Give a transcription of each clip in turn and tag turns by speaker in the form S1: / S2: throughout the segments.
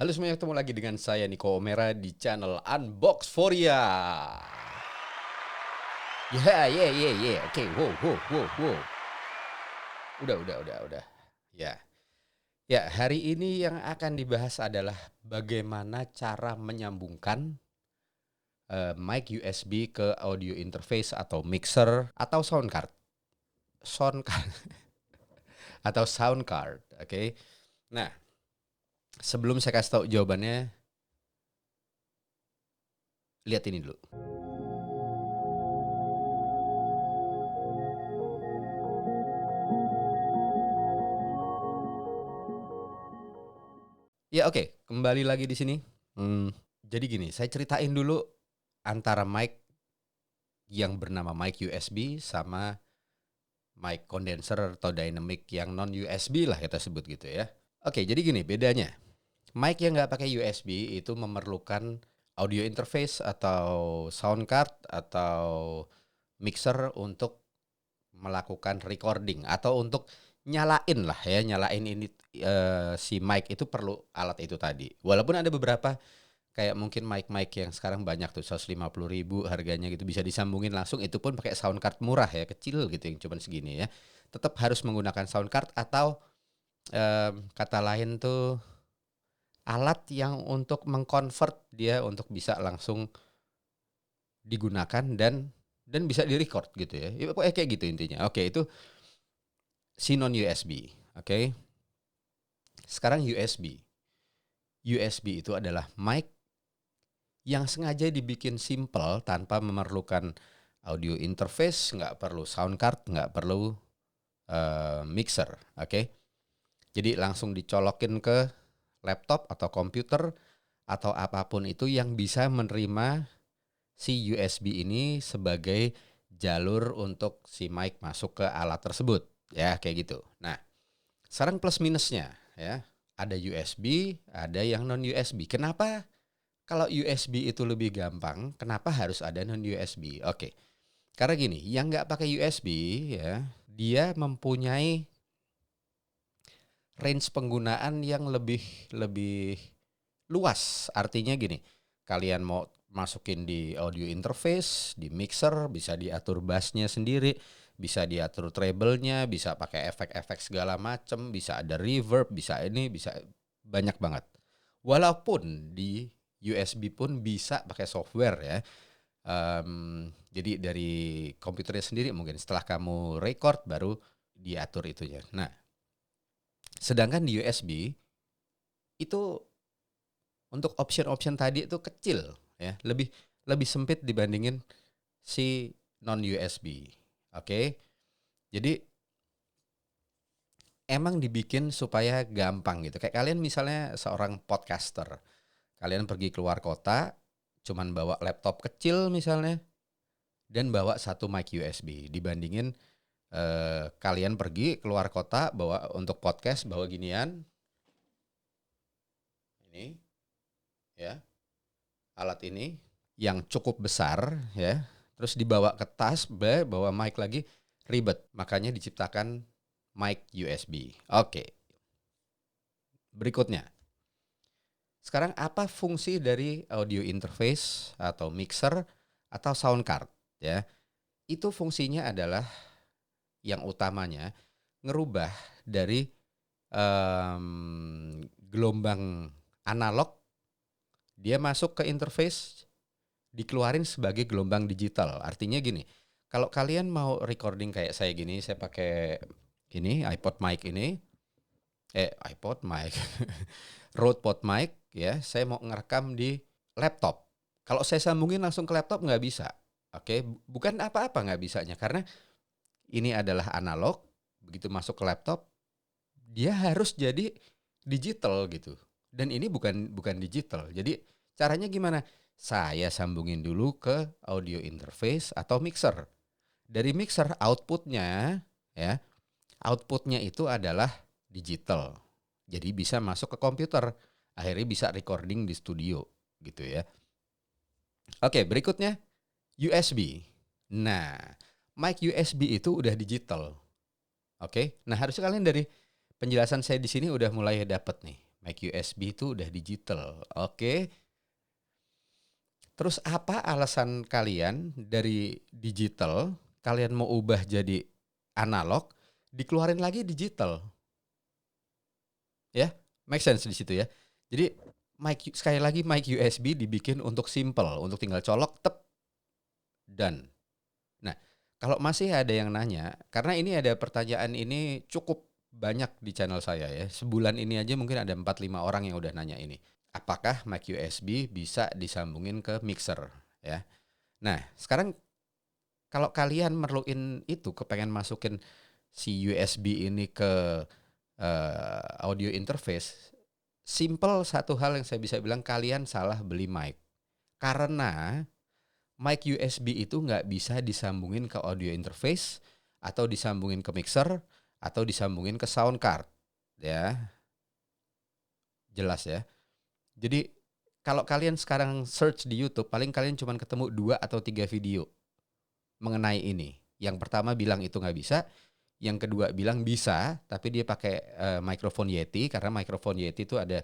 S1: Halo semuanya, ketemu lagi dengan saya Niko Omera di channel Unboxforia. Oke, wow. Udah. Ya, ya, hari ini yang akan dibahas adalah bagaimana cara menyambungkan mic USB ke audio interface atau mixer atau sound card. Sound card atau sound card, oke. Nah, sebelum saya kasih tahu jawabannya, lihat ini dulu. Ya oke, kembali lagi di sini. Jadi gini, saya ceritain dulu antara mic yang bernama mic USB sama mic condenser atau dynamic yang non USB lah kita sebut gitu ya. Oke, jadi gini bedanya. Mic yang nggak pakai USB itu memerlukan audio interface atau sound card atau mixer untuk melakukan recording atau untuk nyalain ini si mic itu perlu alat itu tadi. Walaupun ada beberapa kayak mungkin mic-mic yang sekarang banyak tuh 150.000 harganya gitu bisa disambungin langsung, itu pun pakai sound card murah ya, kecil gitu yang cuman segini ya. Tetap harus menggunakan sound card atau kata lain tuh alat yang untuk mengconvert dia untuk bisa langsung digunakan dan bisa di-record gitu ya. Ya pokoknya kayak gitu intinya. Oke, itu si non USB. Oke. Sekarang USB. USB itu adalah mic yang sengaja dibikin simple tanpa memerlukan audio interface, nggak perlu sound card, nggak perlu mixer, oke? Jadi langsung dicolokin ke laptop atau komputer atau apapun itu yang bisa menerima si USB ini sebagai jalur untuk si mic masuk ke alat tersebut, ya kayak gitu. Nah, sekarang plus minusnya ya, ada USB, ada yang non USB. Kenapa? Kalau USB itu lebih gampang, kenapa harus ada non USB? Oke, karena gini, yang nggak pakai USB ya, dia mempunyai range penggunaan yang lebih luas. Artinya gini, kalian mau masukin di audio interface, di mixer, bisa diatur bassnya sendiri, bisa diatur treble-nya, bisa pakai efek-efek segala macem, bisa ada reverb, bisa ini, bisa banyak banget. Walaupun di USB pun bisa pakai software ya. Jadi dari komputernya sendiri mungkin setelah kamu record baru diatur itunya. Nah, sedangkan di USB itu untuk option-option tadi itu kecil ya, lebih sempit dibandingin si non USB. Oke. Jadi emang dibikin supaya gampang gitu. Kayak kalian misalnya seorang podcaster, kalian pergi keluar kota, cuman bawa laptop kecil misalnya, dan bawa satu mic USB. Dibandingin kalian pergi keluar kota bawa untuk podcast, bawa ginian, ini ya, alat ini yang cukup besar ya, terus dibawa ke tas, bawa mic lagi, ribet. Makanya diciptakan mic USB. Oke, berikutnya. Sekarang apa fungsi dari audio interface atau mixer atau sound card ya? Itu fungsinya adalah yang utamanya ngerubah dari gelombang analog dia masuk ke interface, dikeluarin sebagai gelombang digital. Artinya gini, kalau kalian mau recording kayak saya gini, saya pakai ini iPod mic ini, iPod mic, Rode Pod mic ya, saya mau ngerekam di laptop. Kalau saya sambungin langsung ke laptop nggak bisa. Oke, bukan apa-apa nggak bisanya, karena ini adalah analog, begitu masuk ke laptop, dia harus jadi digital gitu. Dan ini bukan digital. Jadi caranya gimana? Saya sambungin dulu ke audio interface atau mixer. Dari mixer outputnya ya, outputnya itu adalah digital. Jadi bisa masuk ke komputer. Akhirnya bisa recording di studio gitu ya. Oke, berikutnya USB. Nah, mic USB itu udah digital. Oke. Nah, harusnya kalian dari penjelasan saya di sini udah mulai dapet nih Mic USB itu udah digital. Oke. Terus apa alasan kalian dari digital, kalian mau ubah jadi analog, dikeluarin lagi digital? Ya, make sense di situ ya. Jadi sekali lagi mic USB dibikin untuk simple, untuk tinggal colok, tep, done. Nah, kalau masih ada yang nanya, karena ini ada pertanyaan ini cukup banyak di channel saya ya. Sebulan ini aja mungkin ada 4-5 orang yang udah nanya ini. Apakah mic USB bisa disambungin ke mixer ya? Nah, sekarang kalau kalian merluin itu, kepengen masukin si USB ini ke audio interface, simple satu hal yang saya bisa bilang, kalian salah beli mic. Karena mic USB itu nggak bisa disambungin ke audio interface, atau disambungin ke mixer, atau disambungin ke sound card. Ya, jelas ya. Jadi kalau kalian sekarang search di YouTube, paling kalian cuma ketemu 2 atau 3 video mengenai ini. Yang pertama bilang itu nggak bisa, yang kedua bilang bisa, tapi dia pakai mikrofon Yeti, karena mikrofon Yeti itu ada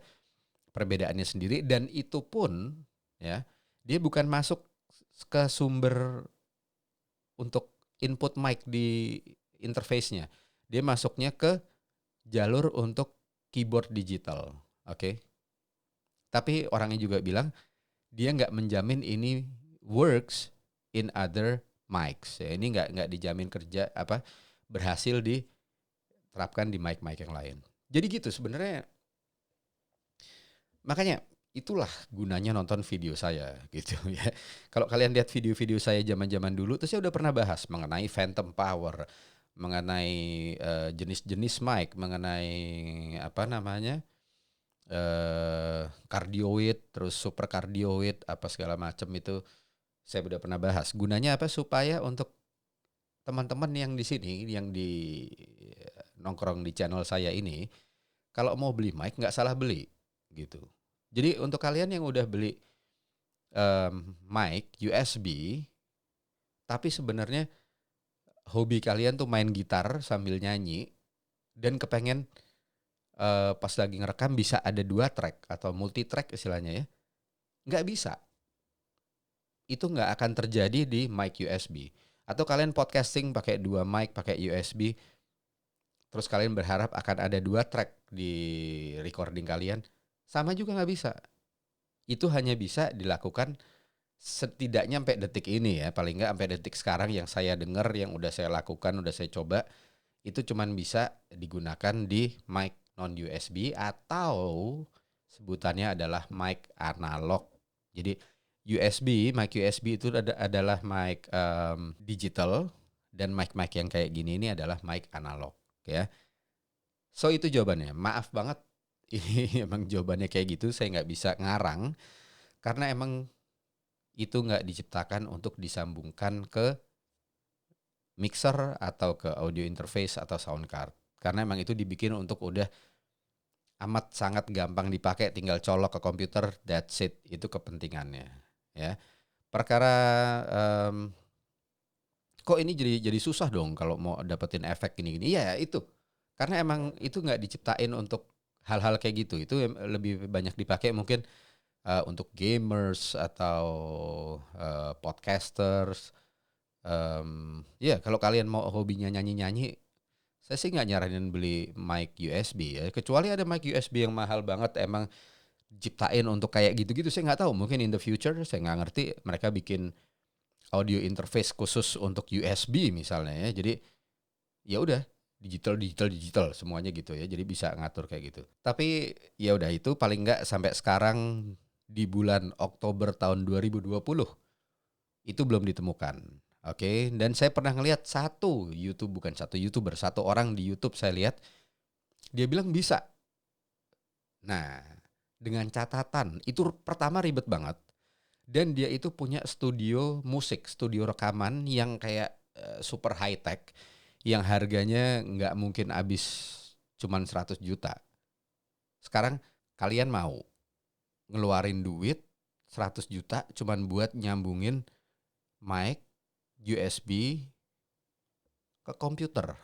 S1: perbedaannya sendiri, dan itu pun ya, dia bukan masuk ke sumber untuk input mic di interface-nya. Dia masuknya ke jalur untuk keyboard digital. Oke. Tapi orangnya juga bilang dia nggak menjamin ini works in other mics. Ya, ini nggak dijamin berhasil diterapkan di mic-mic yang lain. Jadi gitu sebenarnya. Makanya itulah gunanya nonton video saya gitu ya. Kalau kalian lihat video-video saya zaman-zaman dulu, terus saya udah pernah bahas mengenai phantom power, mengenai jenis-jenis mic, mengenai cardioid, terus super cardioid, apa segala macam itu saya udah pernah bahas. Gunanya apa? Supaya untuk teman-teman yang di sini, yang di nongkrong di channel saya ini, kalau mau beli mic nggak salah beli gitu. Jadi untuk kalian yang udah beli mic USB, tapi sebenarnya hobi kalian tuh main gitar sambil nyanyi dan kepengen pas lagi ngerekam bisa ada 2 track atau multi track istilahnya ya, nggak bisa. Itu nggak akan terjadi di mic USB. Atau kalian podcasting pakai 2 mic, pakai USB, terus kalian berharap akan ada 2 track di recording kalian, sama juga nggak bisa. Itu hanya bisa dilakukan setidaknya sampai detik ini ya, paling nggak sampai detik sekarang yang saya dengar, yang udah saya lakukan, udah saya coba, itu cuman bisa digunakan di mic non USB atau sebutannya adalah mic analog. Jadi mic USB itu adalah mic digital, dan mic-mic yang kayak gini ini adalah mic analog ya. So itu jawabannya. Maaf banget ini emang jawabannya kayak gitu, saya nggak bisa ngarang karena emang itu nggak diciptakan untuk disambungkan ke mixer atau ke audio interface atau sound card. Karena emang itu dibikin untuk udah amat sangat gampang dipakai, tinggal colok ke komputer, that's it. Itu kepentingannya ya. Perkara kok ini jadi susah dong kalau mau dapetin efek gini-gini. Iya itu. Karena emang itu nggak diciptain untuk hal-hal kayak gitu. Itu lebih banyak dipakai mungkin untuk gamers atau podcasters. Ya kalau kalian mau hobinya nyanyi-nyanyi, saya sih nggak nyaranin beli mic USB ya. Kecuali ada mic USB yang mahal banget, emang ciptain untuk kayak gitu-gitu. Saya nggak tahu. Mungkin in the future, saya nggak ngerti. Mereka bikin audio interface khusus untuk USB misalnya ya. Jadi ya udah digital semuanya gitu ya. Jadi bisa ngatur kayak gitu. Tapi ya udah, itu paling nggak sampai sekarang di bulan Oktober tahun 2020 itu belum ditemukan. Oke, dan saya pernah ngelihat satu YouTuber, satu orang di YouTube saya lihat, dia bilang bisa. Nah, dengan catatan, itu pertama ribet banget, dan dia itu punya studio musik, studio rekaman yang kayak super high tech, yang harganya nggak mungkin habis cuman 100 juta. Sekarang kalian mau ngeluarin duit 100 juta cuman buat nyambungin mic USB ke komputer.